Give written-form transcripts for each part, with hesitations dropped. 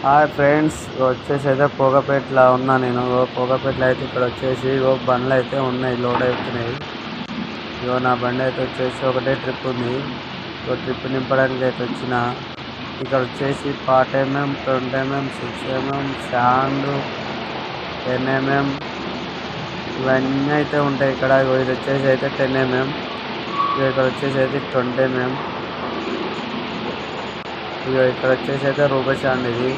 Hi friends, వచ్చేసి అయితే పోగపేటలో ఉన్నా నేను. పోగపేటలో అయితే ఇక్కడ వచ్చేసి బండ్లు అయితే ఉన్నాయి, లోడ్ అవుతున్నాయి. నా బండి అయితే వచ్చేసి ఒకటే ట్రిప్ ఉంది. ట్రిప్ నింపడానికి అయితే వచ్చిన. ఇక్కడ వచ్చేసి 40 mm, 20 mm, 6 mm, sand, 10 mm ఇవన్నీ అయితే ఉంటాయి ఇక్కడ. ఇది వచ్చేసి అయితే 10 mm, ఇక్కడ వచ్చేసి అయితే 20 mm. ఇక్కడ వచ్చేసి అయితే రూపాయి శాండ్ ఇది.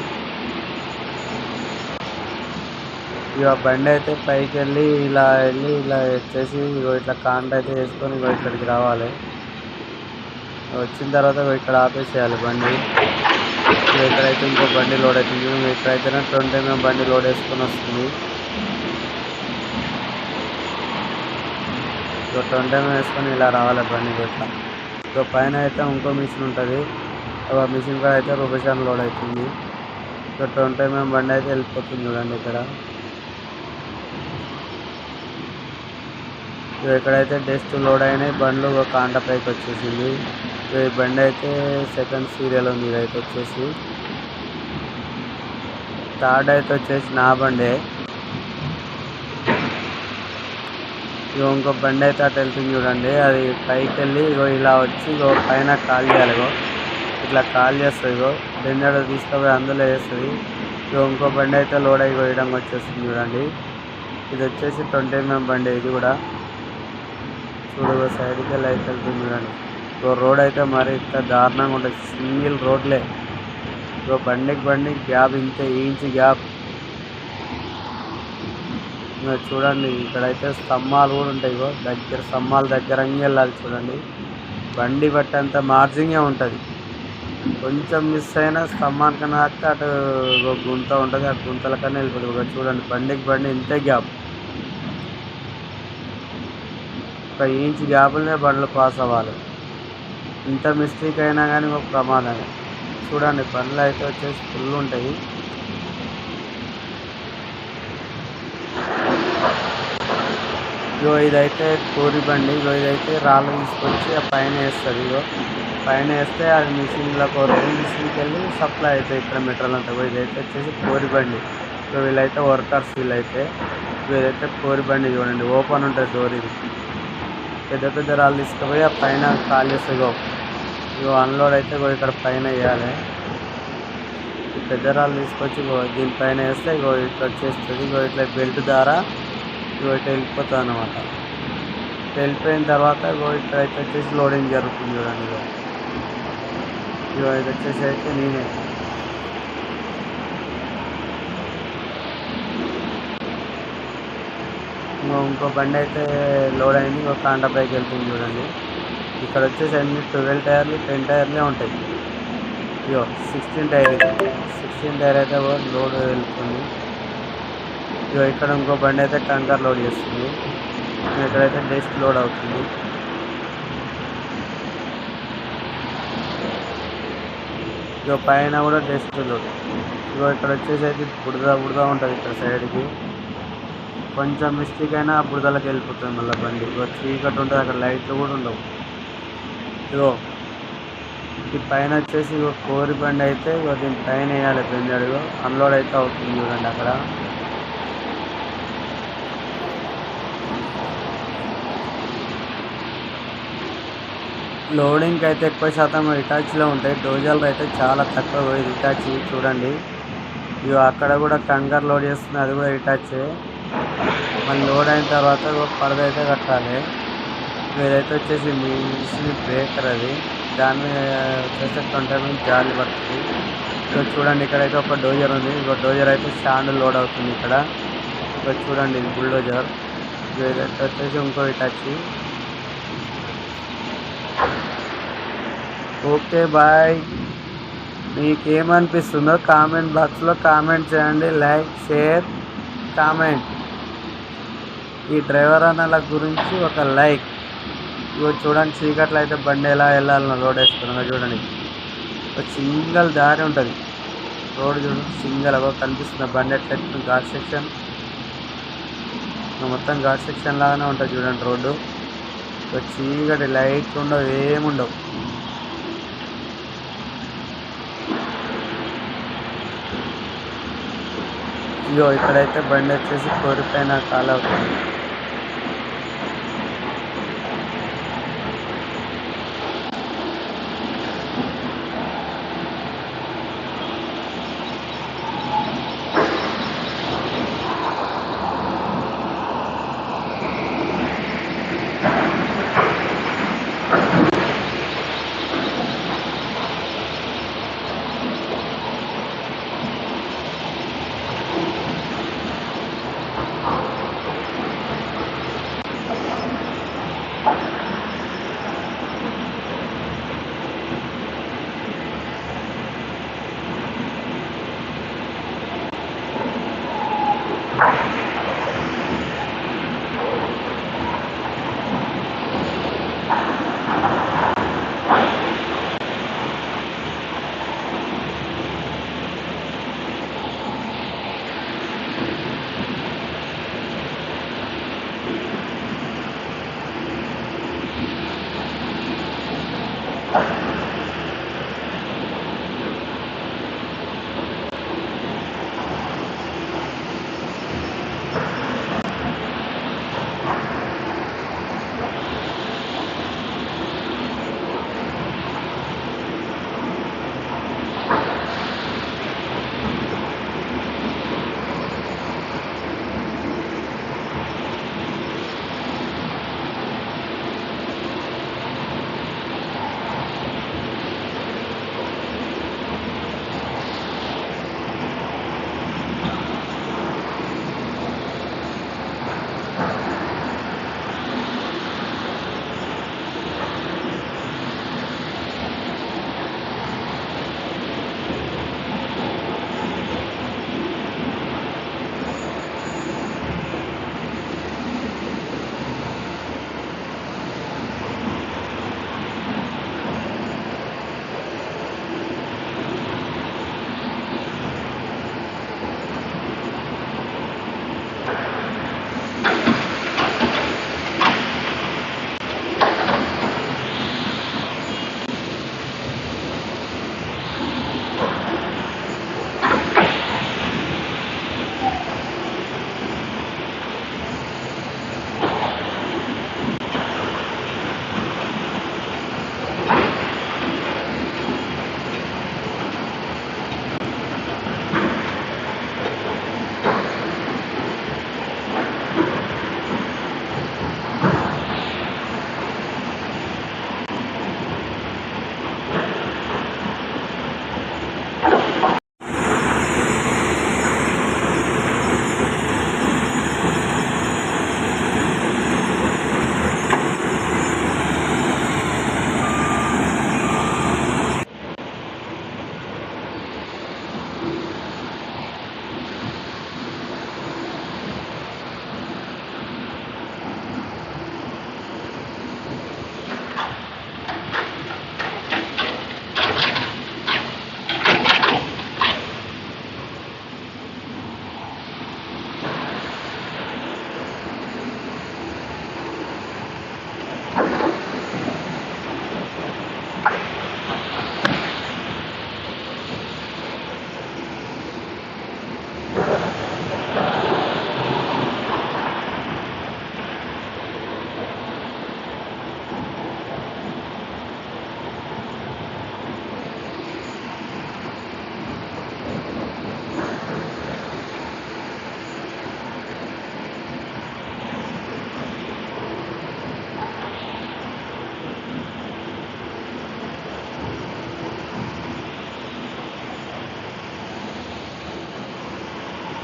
బండి అయితే పైకి వెళ్ళి ఇలా వచ్చేసి ఇట్లా కాంట అయితే వేసుకొని ఇక్కడికి రావాలి. వచ్చిన తర్వాత ఇక్కడ ఆపేసేయాలి బండి. ఇక్కడైతే ఇంకో బండి లోడ్ అవుతుంది. ఇక్కడైతేనే 20 mm బండి లోడ్ వేసుకొని వస్తుంది. 20 mm వేసుకొని ఇలా రావాలి బండి ఇట్లా. పైన అయితే ఇంకో మిషన్ ఉంటుంది. మిషన్ కూడా అయితే రూపాయి శాండ్ లోడ్ అవుతుంది. 20 mm బండి అయితే వెళ్ళిపోతుంది చూడండి ఇక్కడ. ఇక్కడైతే డస్ట్ లోడ్ అయినాయి బండ్లు. ఒక కాంట పైకి వచ్చేసింది. ఈ బండి అయితే సెకండ్ సీరియల్ ఉంది. ఇదైతే వచ్చేసి థర్డ్ అయితే వచ్చేసి నా బండే. ఇంకో బండి అయితే అటు వెళ్తుంది చూడండి. అది పైకి వెళ్ళి ఇలా వచ్చి పైన కాల్ చేయాలి. ఇట్లా కాల్ చేస్తుంది. డెంజర్ తీసుకుపోయి అందులో వేస్తుంది. ఇంకో బండి అయితే లోడ్ అయి వేయడం వచ్చేస్తుంది చూడండి. ఇది వచ్చేసి 20 mm బండి. ఇది కూడా చూడు సైడ్కి వెళ్ళి అయితే వెళ్తుంది చూడండి. రోడ్ అయితే మరి ఇంత దారుణంగా ఉంటుంది. సింగిల్ రోడ్లే. బండికి గ్యాప్ ఇంతే, ఇంచు గ్యాప్. చూడండి ఇక్కడైతే స్తంభాలు కూడా ఉంటాయి. స్తంభాల దగ్గర వెళ్ళాలి చూడండి. బండి బట్టంత మార్జింగే ఉంటుంది. కొంచెం మిస్ అయినా స్తంభానికన్నా తాకితే అటు గుంత ఉంటుంది. ఆ గుంతల కన్నా వెళ్ళిపోతుంది. చూడండి బండి ఇంతే గ్యాప్. ఒక ఇంచు గ్యాప్లనే బండ్లు పాస్ అవ్వాలి. ఇంత మిస్టేక్ అయినా కానీ ఒక ప్రమాదమే. చూడండి బండ్లు అయితే వచ్చేసి ఫుల్ ఉంటాయి. ఇదైతే కోరి బండి. ఇదైతే రాళ్ళు తీసుకొచ్చి ఆ పైన వేస్తుంది. పైన వేస్తే అది మిషన్లకు మిషన్కి వెళ్ళి సప్లై అవుతాయి ఇక్కడ మెటీరియల్ అంతా. ఇదైతే వచ్చేసి కోరి బండి. వీళ్ళైతే వర్కర్స్. వీళ్ళైతే కోరి బండి చూడండి. ఓపెన్ ఉంటుంది డోర్. ఇది పెద్ద రాళ్ళు తీసుకుపోయి ఆ పైన కాల్ చేస్తాయి. అన్లోడ్ అయితే ఇక్కడ పైన వేయాలి. పెద్ద రాళ్ళు తీసుకొచ్చి దీనిపైన వేస్తే ఇట్లా వచ్చేస్తుంది. ఇట్లా బెల్ట్ ద్వారా ఇట్లా వెళ్ళిపోతుంది అన్నమాట. వెళ్ళిపోయిన తర్వాత ఇక్కడైతే వచ్చేసి లోడింగ్ జరుగుతుంది చూడండి. ఇది వచ్చేసి అయితే నేనే. ఇంకో బండి అయితే లోడ్ అయింది. ఒక కాంట పైకి వెళ్తుంది చూడండి. ఇక్కడ వచ్చేసి అన్ని 12 టైర్లు 10 టైర్లే ఉంటాయి. 16 టైర్. ఇది 16 టైర్ అయితే లోడ్ వెళ్తుంది. ఇక్కడ ఇంకో బండి అయితే కంకర్ లోడ్ చేస్తుంది. ఇక్కడైతే డస్ట్ లోడ్ అవుతుంది. పైన కూడా డస్ట్ లోడ్. ఇక్కడ వచ్చేసి అయితే బుడద ఉంటుంది ఇక్కడ సైడ్కి. కొంచెం మిస్టేక్ అయినా బుడదలకు వెళ్ళిపోతుంది మళ్ళీ బండి. చీకటి ఉంటుంది, అక్కడ లైట్లు కూడా ఉండవు. ఈ పైన వచ్చేసి కోరి బండి అయితే దీని పైన వేయాలి. బెంజాడు అన్లోడ్ అయితే అవుతుంది చూడండి అక్కడ. లోడింగ్కి అయితే ఎక్కువ శాతం ఇటాచీలో ఉంటాయి. డోజర్లు అయితే చాలా తక్కువ పోయేది ఇటాచీ చూడండి. అక్కడ కూడా కంకర్ లోడ్ చేస్తుంది, అది కూడా ఇటాచే. మళ్ళీ లోడ్ అయిన తర్వాత పరద అయితే కట్టాలి. ఇదైతే వచ్చేసి మిషన్ బ్రేకర్. అది దాని మీద వచ్చేసి 20 mm జాలి పడుతుంది. చూడండి ఇక్కడైతే ఒక డోజర్ ఉంది. డోజర్ అయితే స్టాండ్ లోడ్ అవుతుంది ఇక్కడ. చూడండి ఇది బుల్డోజర్. ఇదైతే వచ్చేసి ఇంకో ఇటాచీ. Okay bye. మీకేమనిపిస్తుందో కామెంట్ బాక్స్లో కామెంట్ చేయండి. Like, share, comment. ఈ డ్రైవర్ అన్నల గురించి ఒక లైక్. చూడండి చీకట్లో అయితే బండి ఎలా వెళ్ళాలన్న రోడ్ వేసుకున్నా చూడండి. ఒక సింగల్ దారి ఉంటుంది రోడ్. చూడండి సింగల్ కనిపిస్తుంది బండి ఎట్లా ఎక్కుతుంది. ఘాట్ సెక్షన్ మొత్తం ఘాట్ సెక్షన్ లాగానే ఉంటుంది చూడండి రోడ్డు. చీకటి లైట్లు ఉండవు, ఏముండవు. ఇగో ఇక్కడైతే బండి వచ్చేసి కోరిపైన కాల్ అవుతుంది.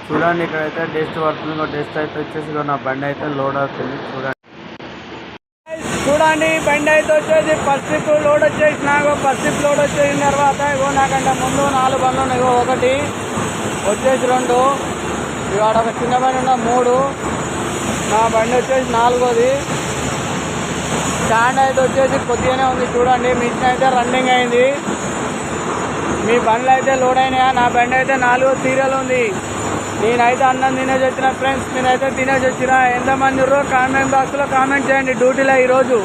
చూడండి ఇక్కడైతే డస్ట్ పడుతుంది. డస్ట్ అయితే వచ్చేసి నా బండి అయితే లోడ్ అవుతుంది. చూడండి బండి అయితే వచ్చేసి ఫస్ట్ ట్రిప్ లోడ్ వచ్చేసి నాకు ఫస్ట్ ట్రిప్ లోడ్ వచ్చేసిన తర్వాత ఇగో నాకంటే ముందు 4 బండ్లు ఉన్నాయి. ఇగో ఒకటి వచ్చేసి 2, ఇవాడ ఒక చిన్న బండి ఉన్న 3, నా బండి వచ్చేసి 4వది. స్టాండ్ అయితే వచ్చేసి కొద్దిగానే ఉంది. చూడండి మిషన్ అయితే రన్నింగ్ అయింది. మీ బండ్లు అయితే లోడ్ అయినాయా? నా బండి అయితే 4 సీరియల్ ఉంది. నేనైతే అన్నం తినేసి వచ్చిన ఫ్రెండ్స్, నేనైతే తినేసి వచ్చిన. ఎంతమంది కామెంట్ బాక్స్లో కామెంట్ చేయండి డ్యూటీలో ఈరోజు.